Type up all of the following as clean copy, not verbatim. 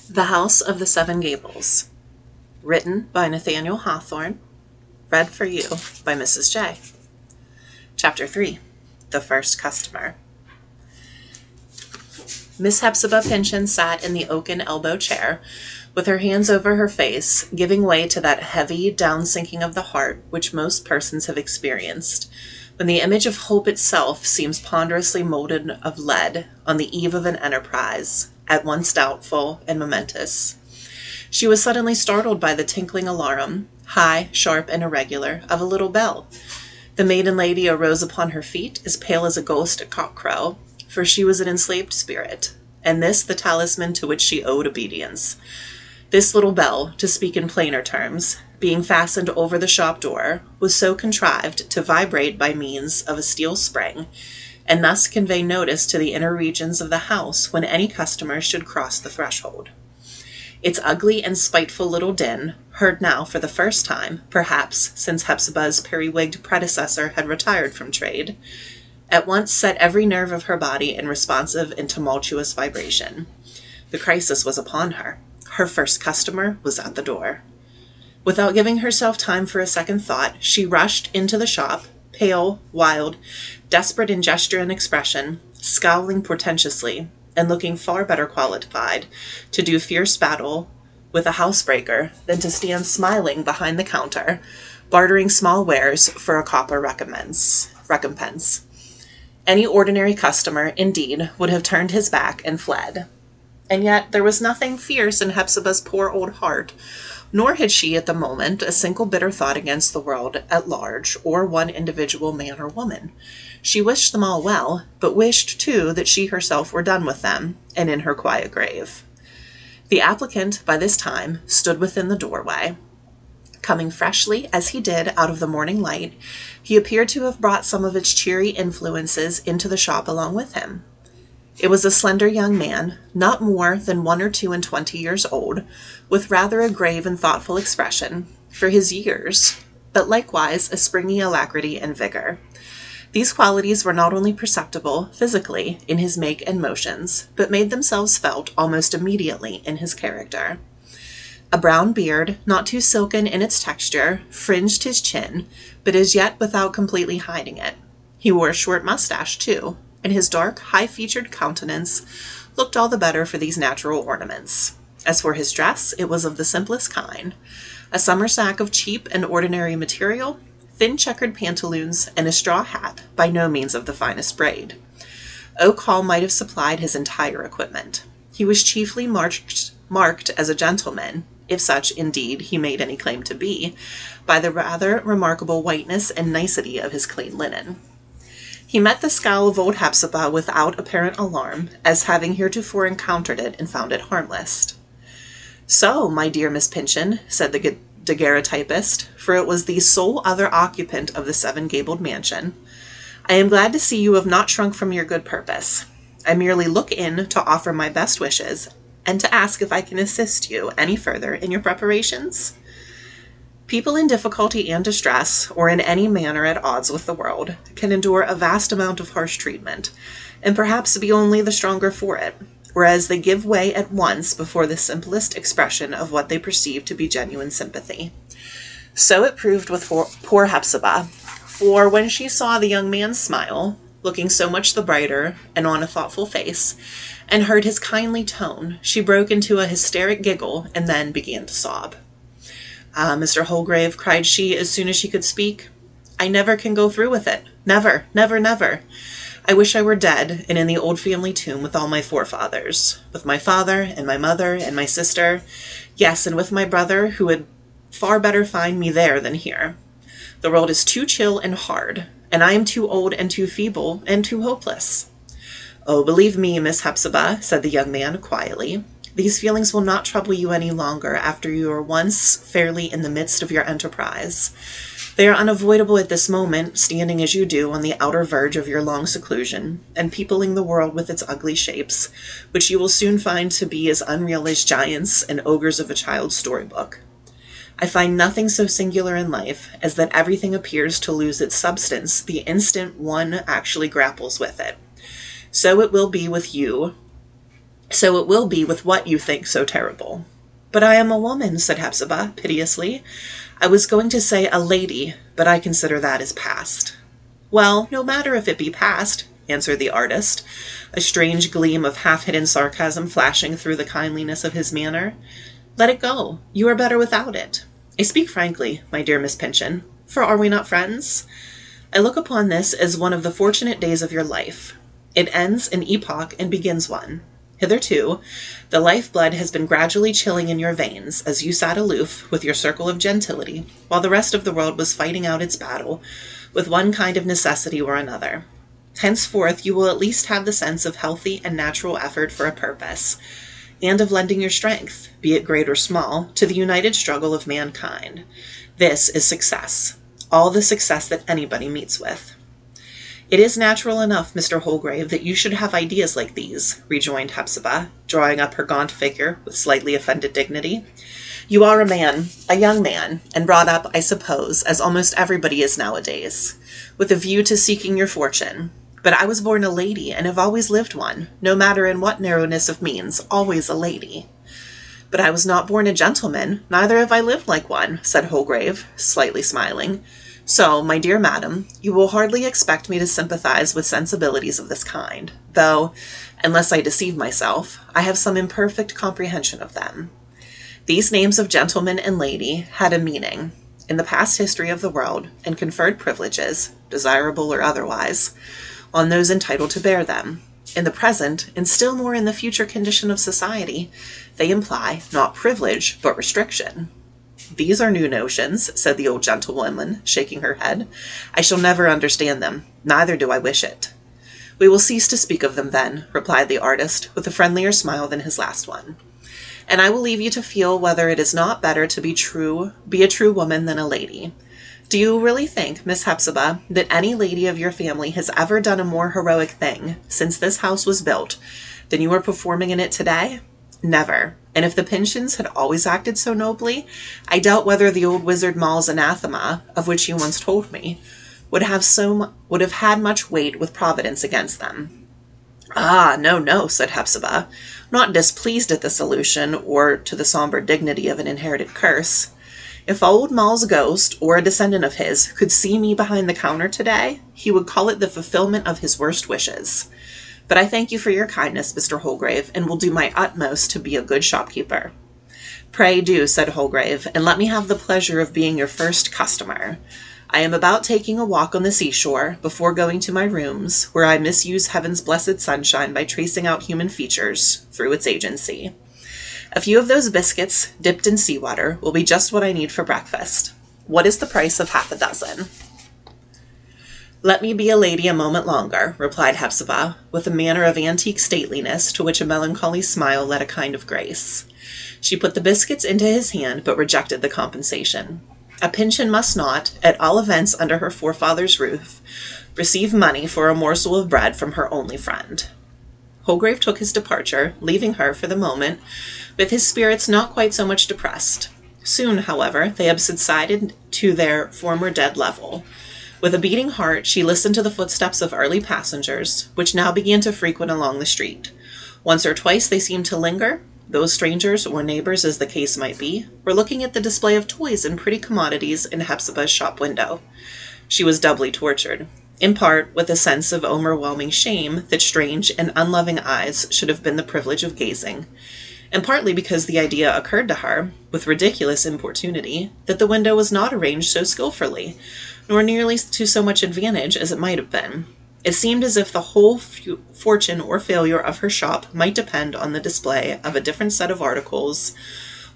The House of the Seven Gables, written by Nathaniel Hawthorne, read for you by Mrs. J. Chapter 3, The First Customer. Miss Hepzibah Pynchon sat in the oaken elbow chair, with her hands over her face, giving way to that heavy down-sinking of the heart which most persons have experienced, when the image of hope itself seems ponderously molded of lead on the eve of an enterprise, at once doubtful and momentous. She was suddenly startled by the tinkling alarum, high, sharp, and irregular, of a little bell. The maiden lady arose upon her feet, as pale as a ghost at cock-crow, for she was an enslaved spirit, and this the talisman to which she owed obedience. This little bell, to speak in plainer terms, being fastened over the shop door, was so contrived to vibrate by means of a steel spring, and thus convey notice to the inner regions of the house when any customer should cross the threshold. Its ugly and spiteful little din, heard now for the first time, perhaps, since Hepzibah's periwigged predecessor had retired from trade, at once set every nerve of her body in responsive and tumultuous vibration. The crisis was upon her. Her first customer was at the door. Without giving herself time for a second thought, she rushed into the shop, pale, wild, desperate in gesture and expression, scowling portentously, and looking far better qualified to do fierce battle with a housebreaker than to stand smiling behind the counter, bartering small wares for a copper recompense. Any ordinary customer, indeed, would have turned his back and fled. And yet there was nothing fierce in Hepzibah's poor old heart, nor had she at the moment a single bitter thought against the world at large, or one individual man or woman. She wished them all well, but wished, too, that she herself were done with them, and in her quiet grave. The applicant, by this time, stood within the doorway. Coming freshly, as he did, out of the morning light, he appeared to have brought some of its cheery influences into the shop along with him. It was a slender young man, not more than 21 years old, with rather a grave and thoughtful expression for his years, but likewise a springy alacrity and vigor. These qualities were not only perceptible physically in his make and motions, but made themselves felt almost immediately in his character. A brown beard, not too silken in its texture, fringed his chin, but as yet without completely hiding it. He wore a short mustache, too, and his dark, high-featured countenance looked all the better for these natural ornaments. As for his dress, it was of the simplest kind: a summer sack of cheap and ordinary material, thin checkered pantaloons, and a straw hat, by no means of the finest braid. Oak Hall might have supplied his entire equipment. He was chiefly marked as a gentleman, if such, indeed, he made any claim to be, by the rather remarkable whiteness and nicety of his clean linen. He met the scowl of old Hepzibah without apparent alarm, as having heretofore encountered it and found it harmless. "So, my dear Miss Pynchon," said the daguerreotypist, for it was the sole other occupant of the seven-gabled mansion, "I am glad to see you have not shrunk from your good purpose. I merely look in to offer my best wishes, and to ask if I can assist you any further in your preparations. People in difficulty and distress, or in any manner at odds with the world, can endure a vast amount of harsh treatment, and perhaps be only the stronger for it, whereas they give way at once before the simplest expression of what they perceive to be genuine sympathy." So it proved with poor Hepzibah, for when she saw the young man smile, looking so much the brighter and on a thoughtful face, and heard his kindly tone, she broke into a hysteric giggle and then began to sob. "Ah, Mr. Holgrave," cried she, as soon as she could speak, "I never can go through with it. Never, never, never. I wish I were dead, and in the old family tomb with all my forefathers, with my father, and my mother, and my sister, yes, and with my brother, who would far better find me there than here. The world is too chill and hard, and I am too old and too feeble and too hopeless." "Oh, believe me, Miss Hepzibah," said the young man quietly, "these feelings will not trouble you any longer after you are once fairly in the midst of your enterprise. They are unavoidable at this moment, standing as you do on the outer verge of your long seclusion, and peopling the world with its ugly shapes, which you will soon find to be as unreal as giants and ogres of a child's storybook. I find nothing so singular in life as that everything appears to lose its substance the instant one actually grapples with it. So it will be with you So it will be with what you think so terrible. But I am a woman, said Hepzibah piteously. I was going to say a lady, but I consider that as past. Well, no matter if it be past, answered the artist, a strange gleam of half-hidden sarcasm flashing through the kindliness of his manner. Let it go. You are better without it. I speak frankly, my dear Miss Pyncheon, for are we not friends? I look upon this as one of the fortunate days of your life. It ends an epoch and begins one. Hitherto, the lifeblood has been gradually chilling in your veins as you sat aloof with your circle of gentility, while the rest of the world was fighting out its battle with one kind of necessity or another. Henceforth, you will at least have the sense of healthy and natural effort for a purpose, and of lending your strength, be it great or small, to the united struggle of mankind. This is success, all the success that anybody meets with. It is natural enough, Mr. Holgrave, that you should have ideas like these, rejoined Hepzibah, drawing up her gaunt figure with slightly offended dignity. You are a young man, and brought up, I suppose, as almost everybody is nowadays, with a view to seeking your fortune. But I was born a lady, and have always lived one, no matter in what narrowness of means, always a lady. But I was not born a gentleman, neither have I lived like one, said Holgrave, slightly smiling. So, my dear madam, you will hardly expect me to sympathize with sensibilities of this kind, though, unless I deceive myself, I have some imperfect comprehension of them. These names of gentleman and lady had a meaning in the past history of the world, and conferred privileges, desirable or otherwise, on those entitled to bear them. In the present, and still more in the future condition of society, they imply not privilege, but restriction. These are new notions, said the old gentlewoman, shaking her head. I shall never understand them, neither do I wish it. We will cease to speak of them then, replied the artist, with a friendlier smile than his last one. And I will leave you to feel whether it is not better to be a true woman than a lady. Do you really think, Miss Hepzibah, that any lady of your family has ever done a more heroic thing, since this house was built, than you are performing in it today? Never. And if the Pyncheons had always acted so nobly, I doubt whether the old wizard Mall's anathema, of which you once told me, would have had much weight with Providence against them. Ah, no, said Hepzibah, not displeased at the solution, or to the sombre dignity of an inherited curse. If old Mall's ghost, or a descendant of his, could see me behind the counter today, he would call it the fulfillment of his worst wishes. But I thank you for your kindness, Mr. Holgrave, and will do my utmost to be a good shopkeeper. Pray do, said Holgrave, and let me have the pleasure of being your first customer. I am about taking a walk on the seashore, before going to my rooms, where I misuse heaven's blessed sunshine by tracing out human features, through its agency. A few of those biscuits, dipped in seawater, will be just what I need for breakfast. What is the price of half a dozen? Let me be a lady a moment longer, replied Hepzibah, with a manner of antique stateliness to which a melancholy smile led a kind of grace. She put the biscuits into his hand, but rejected the compensation. A Pyncheon must not, at all events under her forefather's roof, receive money for a morsel of bread from her only friend. Holgrave took his departure, leaving her, for the moment, with his spirits not quite so much depressed. Soon, however, they had subsided to their former dead level. With a beating heart, she listened to the footsteps of early passengers, which now began to frequent along the street. Once or twice they seemed to linger. Those strangers, or neighbors as the case might be, were looking at the display of toys and pretty commodities in Hepzibah's shop window. She was doubly tortured, in part with a sense of overwhelming shame that strange and unloving eyes should have been the privilege of gazing, and partly because the idea occurred to her, with ridiculous importunity, that the window was not arranged so skilfully, nor nearly to so much advantage as it might have been. It seemed as if the whole fortune or failure of her shop might depend on the display of a different set of articles,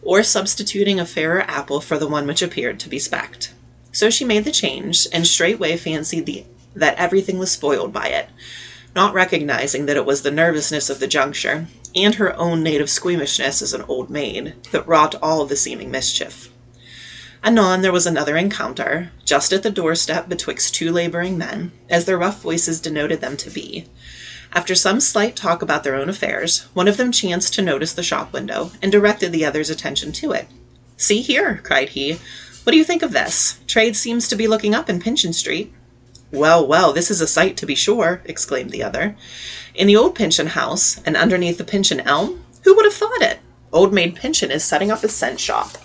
or substituting a fairer apple for the one which appeared to be specked. So she made the change, and straightway fancied that everything was spoiled by it, not recognizing that it was the nervousness of the juncture, and her own native squeamishness as an old maid, that wrought all the seeming mischief. Anon there was another encounter, just at the doorstep betwixt two labouring men, as their rough voices denoted them to be. After some slight talk about their own affairs, one of them chanced to notice the shop window, and directed the other's attention to it. "See here," cried he, "what do you think of this? Trade seems to be looking up in Pyncheon Street." Well, well, this is a sight to be sure, exclaimed the other. In the old Pinchin house, and underneath the Pinchin elm? Who would have thought it? Old Maid Pinchin is setting up a scent shop.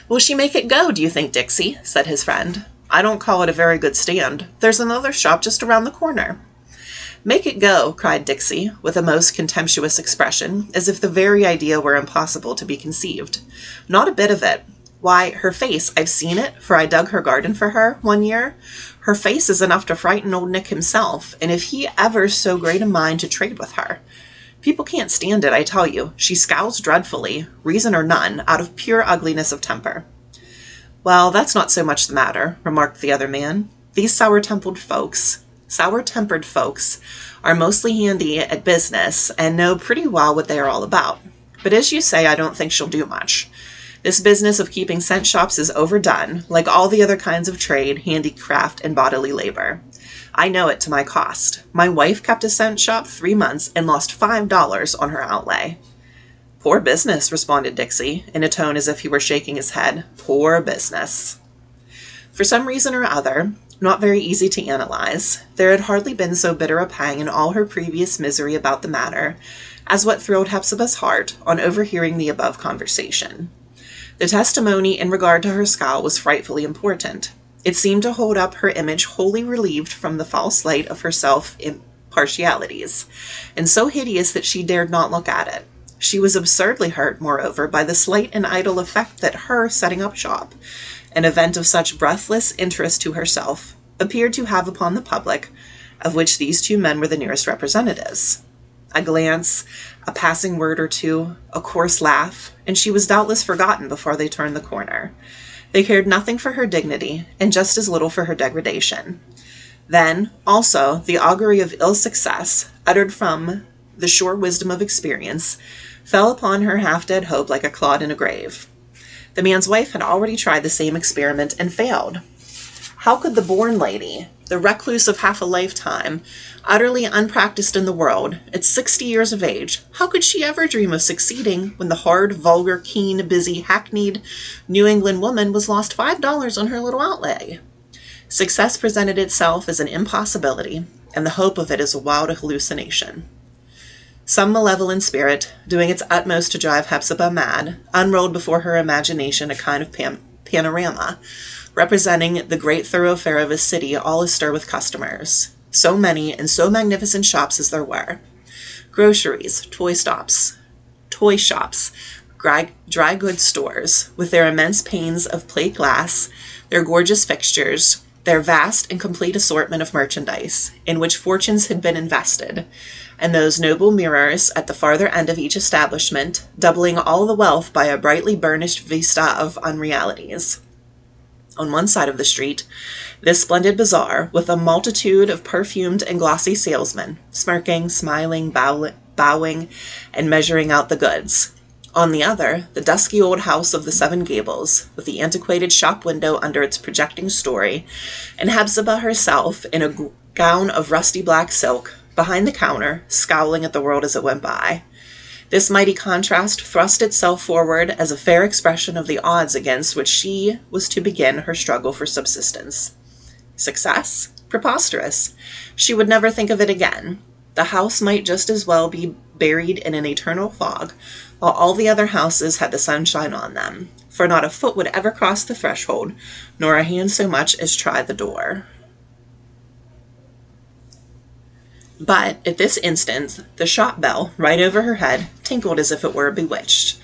Will she make it go, do you think, Dixie? Said his friend. I don't call it a very good stand. There's another shop just around the corner. Make it go, cried Dixie, with a most contemptuous expression, as if the very idea were impossible to be conceived. Not a bit of it. Why, her face, I've seen it, for I dug her garden for her one year. Her face is enough to frighten old Nick himself, and if he ever's so great a mind to trade with her. People can't stand it, I tell you. She scowls dreadfully, reason or none, out of pure ugliness of temper. Well, that's not so much the matter, remarked the other man. These sour-tempered folks are mostly handy at business and know pretty well what they are all about. But as you say, I don't think she'll do much. This business of keeping scent shops is overdone, like all the other kinds of trade, handicraft, and bodily labor. I know it to my cost. My wife kept a scent shop 3 months and lost $5 on her outlay. Poor business, responded Dixie, in a tone as if he were shaking his head. Poor business. For some reason or other, not very easy to analyze, there had hardly been so bitter a pang in all her previous misery about the matter as what thrilled Hepzibah's heart on overhearing the above conversation. The testimony in regard to her scowl was frightfully important. It seemed to hold up her image wholly relieved from the false light of her self-partialities, and so hideous that she dared not look at it. She was absurdly hurt, moreover, by the slight and idle effect that her setting up shop, an event of such breathless interest to herself, appeared to have upon the public, of which these two men were the nearest representatives. A glance, a passing word or two, a coarse laugh, and she was doubtless forgotten before they turned the corner. They cared nothing for her dignity, and just as little for her degradation. Then, also, the augury of ill success, uttered from the sure wisdom of experience, fell upon her half-dead hope like a clod in a grave. The man's wife had already tried the same experiment and failed. How could the born lady, the recluse of half a lifetime, utterly unpracticed in the world, at 60 years of age, how could she ever dream of succeeding when the hard, vulgar, keen, busy, hackneyed New England woman was lost $5 on her little outlay? Success presented itself as an impossibility, and the hope of it as a wild hallucination. Some malevolent spirit, doing its utmost to drive Hepzibah mad, unrolled before her imagination a kind of panorama, representing the great thoroughfare of a city all astir with customers. So many and so magnificent shops as there were. Groceries, toy shops, dry goods stores, with their immense panes of plate glass, their gorgeous fixtures, their vast and complete assortment of merchandise, in which fortunes had been invested, and those noble mirrors at the farther end of each establishment, doubling all the wealth by a brightly burnished vista of unrealities. On one side of the street, this splendid bazaar, with a multitude of perfumed and glossy salesmen, smirking, smiling, bowing, and measuring out the goods. On the other, the dusky old house of the Seven Gables, with the antiquated shop window under its projecting story, and Hepzibah herself in a gown of rusty black silk, behind the counter, scowling at the world as it went by. This mighty contrast thrust itself forward as a fair expression of the odds against which she was to begin her struggle for subsistence. Success? Preposterous. She would never think of it again. The house might just as well be buried in an eternal fog, while all the other houses had the sunshine on them, for not a foot would ever cross the threshold, nor a hand so much as try the door. But at this instant, the shop bell, right over her head, tinkled as if it were bewitched.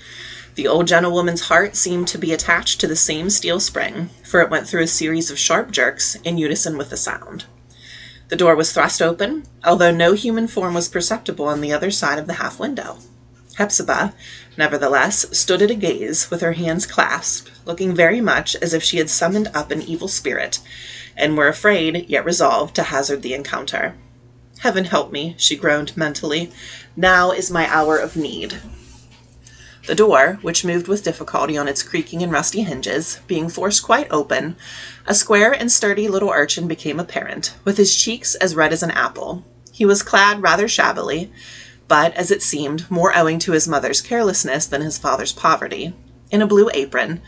The old gentlewoman's heart seemed to be attached to the same steel spring, for it went through a series of sharp jerks in unison with the sound. The door was thrust open, although no human form was perceptible on the other side of the half-window. Hepzibah, nevertheless, stood at a gaze, with her hands clasped, looking very much as if she had summoned up an evil spirit, and were afraid, yet resolved, to hazard the encounter. Heaven help me, she groaned mentally. Now is my hour of need. The door, which moved with difficulty on its creaking and rusty hinges, being forced quite open, a square and sturdy little urchin became apparent, with his cheeks as red as an apple. He was clad rather shabbily, but, as it seemed, more owing to his mother's carelessness than his father's poverty, in a blue apron,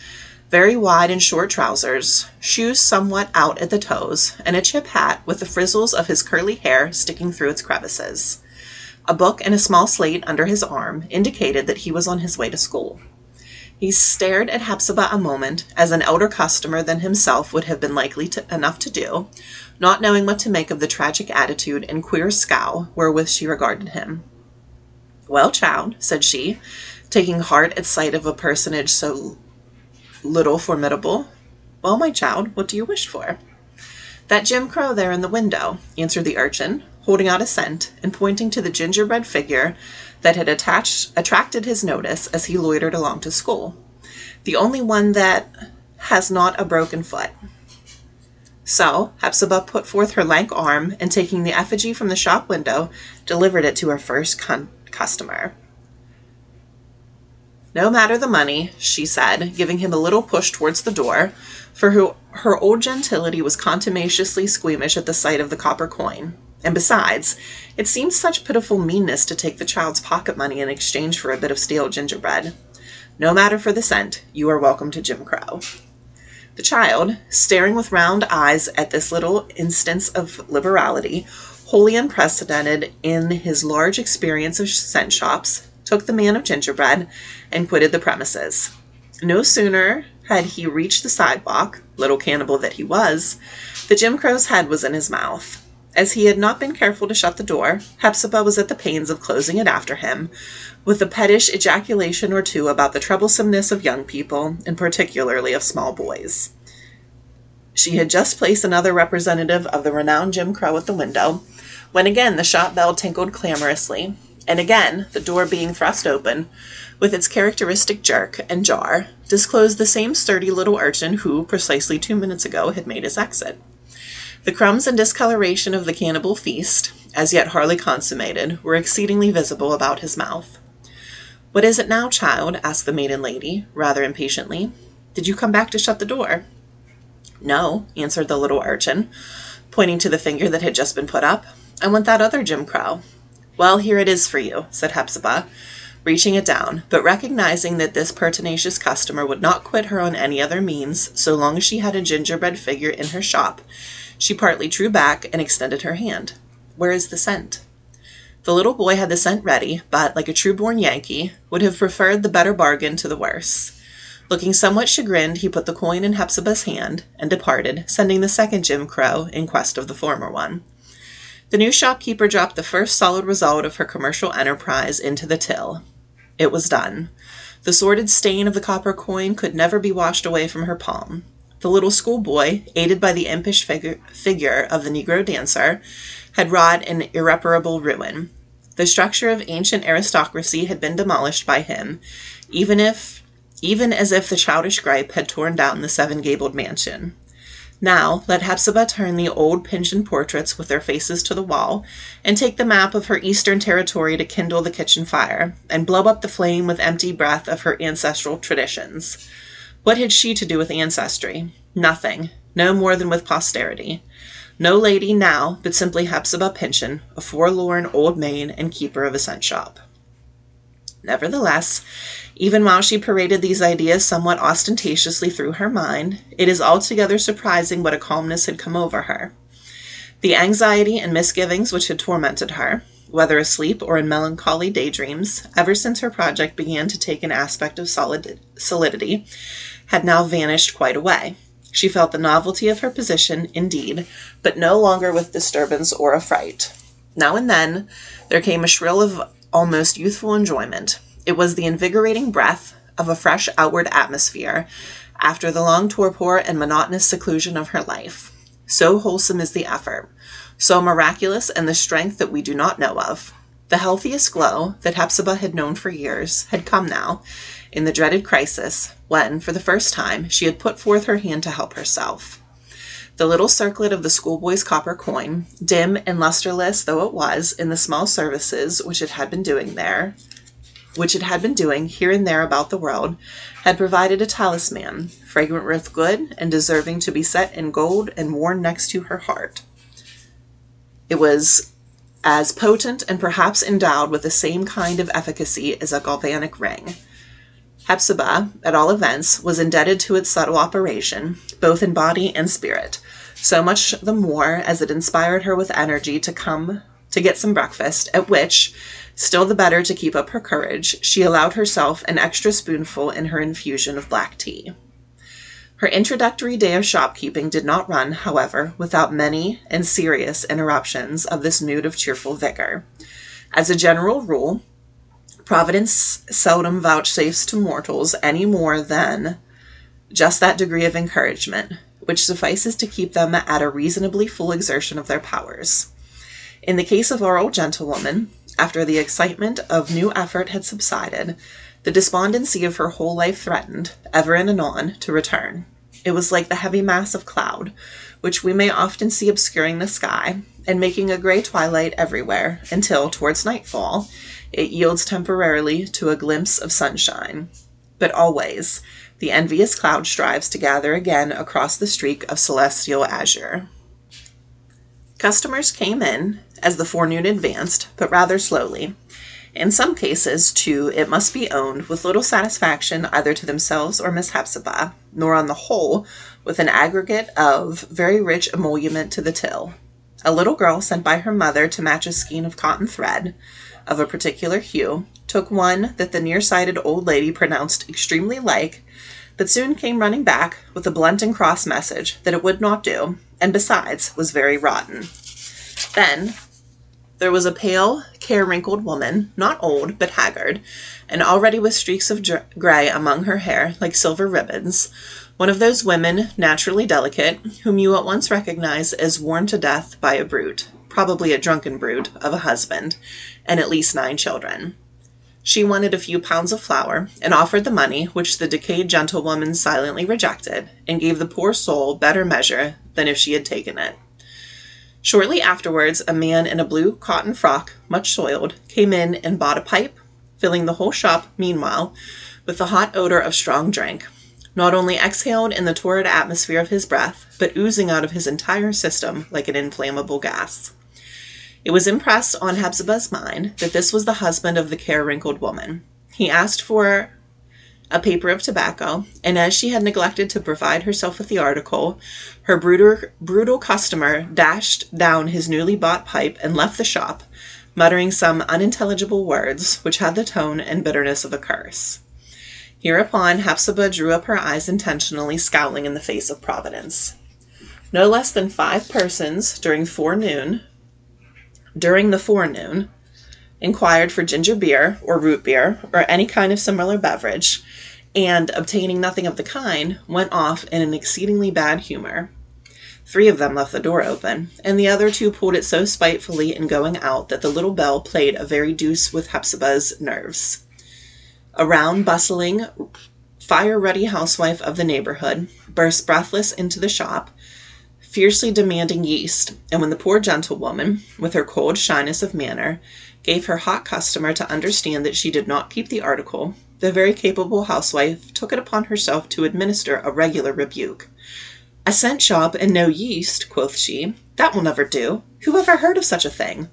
very wide and short trousers, shoes somewhat out at the toes, and a chip hat with the frizzles of his curly hair sticking through its crevices. A book and a small slate under his arm indicated that he was on his way to school. He stared at Hepzibah a moment, as an elder customer than himself would have been likely enough to do, not knowing what to make of the tragic attitude and queer scowl wherewith she regarded him. "Well, child," said she, taking heart at sight of a personage so little formidable. "Well, my child, what do you wish for?" "That Jim Crow there in the window," answered the urchin, holding out a cent and pointing to the gingerbread figure that had attracted his notice as he loitered along to school. "The only one that has not a broken foot." So Hepzibah put forth her lank arm, and taking the effigy from the shop window, delivered it to her first customer. "No matter the money," she said, giving him a little push towards the door, for her old gentility was contumaciously squeamish at the sight of the copper coin. And besides, it seemed such pitiful meanness to take the child's pocket money in exchange for a bit of stale gingerbread. "No matter for the cent. You are welcome to Jim Crow." The child, staring with round eyes at this little instance of liberality, wholly unprecedented in his large experience of cent shops, took the man of gingerbread and quitted the premises. No sooner had he reached the sidewalk, little cannibal that he was, the Jim Crow's head was in his mouth. As he had not been careful to shut the door, Hepzibah was at the pains of closing it after him, with a pettish ejaculation or two about the troublesomeness of young people, and particularly of small boys. She had just placed another representative of the renowned Jim Crow at the window, when again the shop bell tinkled clamorously, and again the door being thrust open, with its characteristic jerk and jar, disclosed the same sturdy little urchin who, precisely 2 minutes ago, had made his exit. The crumbs and discoloration of the cannibal feast, as yet hardly consummated, were exceedingly visible about his mouth. "What is it now, child?" asked the maiden lady, rather impatiently. "Did you come back to shut the door?" "No," answered the little urchin, pointing to the finger that had just been put up. "I want that other Jim Crow." "Well, here it is for you," said Hepzibah, reaching it down, but recognizing that this pertinacious customer would not quit her on any other means so long as she had a gingerbread figure in her shop, she partly drew back and extended her hand. "Where is the cent?" The little boy had the cent ready, but, like a true-born Yankee, would have preferred the better bargain to the worse. Looking somewhat chagrined, he put the coin in Hepzibah's hand and departed, sending the second Jim Crow in quest of the former one. The new shopkeeper dropped the first solid result of her commercial enterprise into the till. It was done. The sordid stain of the copper coin could never be washed away from her palm. The little schoolboy, aided by the impish figure of the Negro dancer, had wrought an irreparable ruin. The structure of ancient aristocracy had been demolished by him, even as if the childish gripe had torn down the seven-gabled mansion. Now let Hepzibah turn the old Pynchon portraits with their faces to the wall, and take the map of her eastern territory to kindle the kitchen fire, and blow up the flame with empty breath of her ancestral traditions. What had she to do with ancestry? Nothing, no more than with posterity. No lady now, but simply Hepzibah Pynchon, a forlorn old maid and keeper of a cent shop. Nevertheless, even while she paraded these ideas somewhat ostentatiously through her mind, it is altogether surprising what a calmness had come over her. The anxiety and misgivings which had tormented her, whether asleep or in melancholy daydreams, ever since her project began to take an aspect of solidity, had now vanished quite away. She felt the novelty of her position, indeed, but no longer with disturbance or affright. Now and then there came a shrill of almost youthful enjoyment. It was the invigorating breath of a fresh outward atmosphere after the long torpor and monotonous seclusion of her life. So wholesome is the effort, so miraculous and the strength that we do not know of. The healthiest glow that Hepzibah had known for years had come now, in the dreaded crisis, when, for the first time, she had put forth her hand to help herself. The little circlet of the schoolboy's copper coin, dim and lustreless though it was in the small services which it had been doing here and there about the world, had provided a talisman, fragrant with good and deserving to be set in gold and worn next to her heart. It was as potent and perhaps endowed with the same kind of efficacy as a galvanic ring. Hepzibah, at all events, was indebted to its subtle operation, both in body and spirit, so much the more as it inspired her with energy to come to get some breakfast, at which, still the better to keep up her courage, she allowed herself an extra spoonful in her infusion of black tea. Her introductory day of shopkeeping did not run, however, without many and serious interruptions of this mood of cheerful vigor. As a general rule, Providence seldom vouchsafes to mortals any more than just that degree of encouragement, which suffices to keep them at a reasonably full exertion of their powers. In the case of our old gentlewoman, after the excitement of new effort had subsided, the despondency of her whole life threatened, ever and anon, to return. It was like the heavy mass of cloud, which we may often see obscuring the sky, and making a grey twilight everywhere, until, towards nightfall, it yields temporarily to a glimpse of sunshine. But always, the envious cloud strives to gather again across the streak of celestial azure. Customers came in as the forenoon advanced, but rather slowly. In some cases, too, it must be owned, with little satisfaction either to themselves or Miss Hepzibah, nor on the whole with an aggregate of very rich emolument to the till. A little girl sent by her mother to match a skein of cotton thread, of a particular hue, took one that the near-sighted old lady pronounced extremely like, but soon came running back with a blunt and cross message that it would not do, and besides was very rotten. Then there was a pale, care-wrinkled woman, not old, but haggard, and already with streaks of gray among her hair like silver ribbons, one of those women, naturally delicate, whom you at once recognize as worn to death by a brute, probably a drunken brute, of a husband, and at least 9 children. She wanted a few pounds of flour, and offered the money, which the decayed gentlewoman silently rejected, and gave the poor soul better measure than if she had taken it. Shortly afterwards, a man in a blue cotton frock, much soiled, came in and bought a pipe, filling the whole shop, meanwhile, with the hot odor of strong drink, not only exhaled in the torrid atmosphere of his breath, but oozing out of his entire system like an inflammable gas. It was impressed on Hepzibah's mind that this was the husband of the care-wrinkled woman. He asked for a paper of tobacco, and as she had neglected to provide herself with the article, her brutal customer dashed down his newly bought pipe and left the shop, muttering some unintelligible words which had the tone and bitterness of a curse. Hereupon Hepzibah drew up her eyes intentionally, scowling in the face of Providence. No less than 5 persons during the forenoon inquired for ginger beer or root beer or any kind of similar beverage, and, obtaining nothing of the kind, went off in an exceedingly bad humor. 3 of them left the door open, and the other 2 pulled it so spitefully in going out that the little bell played a very deuce with Hepzibah's nerves. A round, bustling, fire-ruddy housewife of the neighborhood burst breathless into the shop, fiercely demanding yeast, and when the poor gentlewoman, with her cold shyness of manner, gave her hot customer to understand that she did not keep the article, the very capable housewife took it upon herself to administer a regular rebuke. "A cent shop and no yeast," quoth she. "That will never do. Who ever heard of such a thing?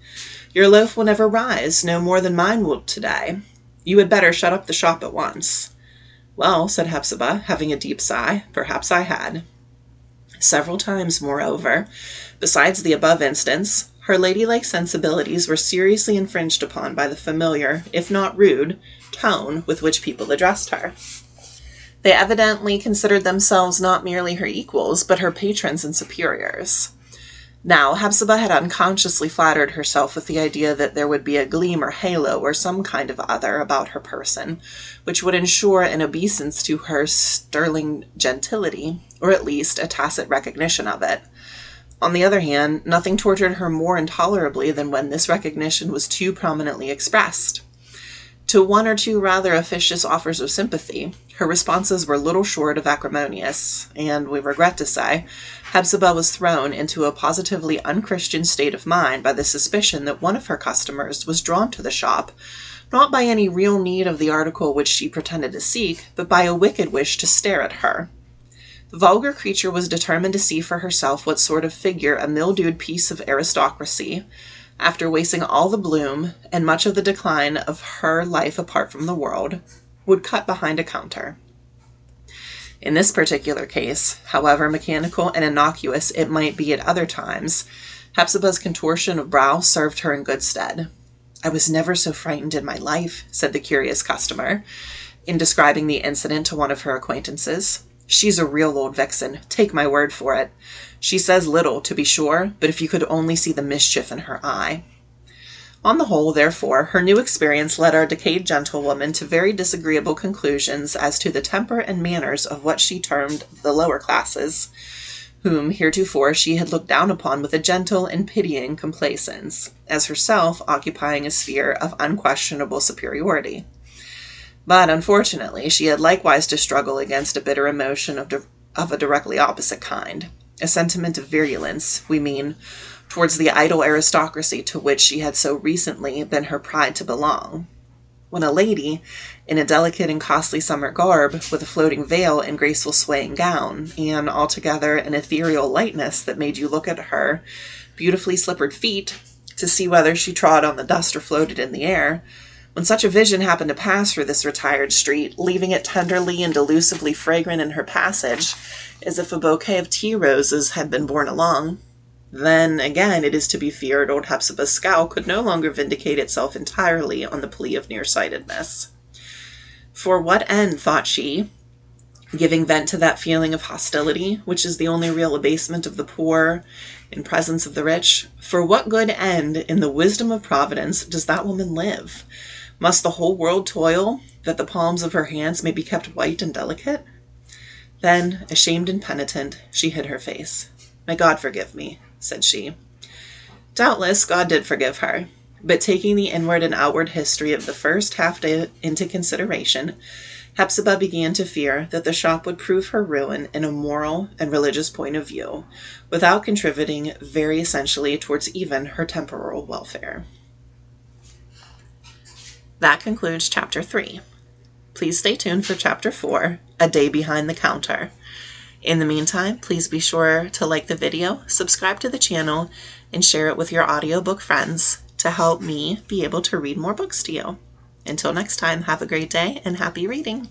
Your loaf will never rise, no more than mine will to-day. You had better shut up the shop at once." "Well," said Hepzibah, having a deep sigh, "perhaps I had." Several times, moreover, besides the above instance, her ladylike sensibilities were seriously infringed upon by the familiar, if not rude, tone with which people addressed her. They evidently considered themselves not merely her equals, but her patrons and superiors. Now, Hepzibah had unconsciously flattered herself with the idea that there would be a gleam or halo or some kind of other about her person, which would ensure an obeisance to her sterling gentility, or at least a tacit recognition of it. On the other hand, nothing tortured her more intolerably than when this recognition was too prominently expressed. To 1 or 2 rather officious offers of sympathy, her responses were little short of acrimonious, and, we regret to say, Hepzibah was thrown into a positively unchristian state of mind by the suspicion that one of her customers was drawn to the shop, not by any real need of the article which she pretended to seek, but by a wicked wish to stare at her. The vulgar creature was determined to see for herself what sort of figure a mildewed piece of aristocracy, after wasting all the bloom and much of the decline of her life apart from the world, would cut behind a counter. In this particular case, however mechanical and innocuous it might be at other times, Hepzibah's contortion of brow served her in good stead. "I was never so frightened in my life," said the curious customer, in describing the incident to one of her acquaintances. "She's a real old vixen, take my word for it. She says little, to be sure, but if you could only see the mischief in her eye." On the whole, therefore, her new experience led our decayed gentlewoman to very disagreeable conclusions as to the temper and manners of what she termed the lower classes, whom heretofore she had looked down upon with a gentle and pitying complaisance, as herself occupying a sphere of unquestionable superiority. But unfortunately, she had likewise to struggle against a bitter emotion of a directly opposite kind, a sentiment of virulence, we mean, towards the idle aristocracy to which she had so recently been her pride to belong. When a lady, in a delicate and costly summer garb, with a floating veil and graceful swaying gown, and altogether an ethereal lightness that made you look at her beautifully slippered feet to see whether she trod on the dust or floated in the air, when such a vision happened to pass through this retired street, leaving it tenderly and delusively fragrant in her passage, as if a bouquet of tea roses had been borne along, then, again, it is to be feared old Hepzibah's scowl could no longer vindicate itself entirely on the plea of nearsightedness. For what end, thought she, giving vent to that feeling of hostility, which is the only real abasement of the poor in presence of the rich? For what good end, in the wisdom of Providence, does that woman live? Must the whole world toil, that the palms of her hands may be kept white and delicate? Then, ashamed and penitent, she hid her face. "May God forgive me," said she. Doubtless God did forgive her, but taking the inward and outward history of the first half day into consideration, Hepzibah began to fear that the shop would prove her ruin in a moral and religious point of view, without contributing very essentially towards even her temporal welfare. That concludes Chapter 3. Please stay tuned for Chapter 4, A Day Behind the Counter. In the meantime, please be sure to like the video, subscribe to the channel, and share it with your audiobook friends to help me be able to read more books to you. Until next time, have a great day and happy reading.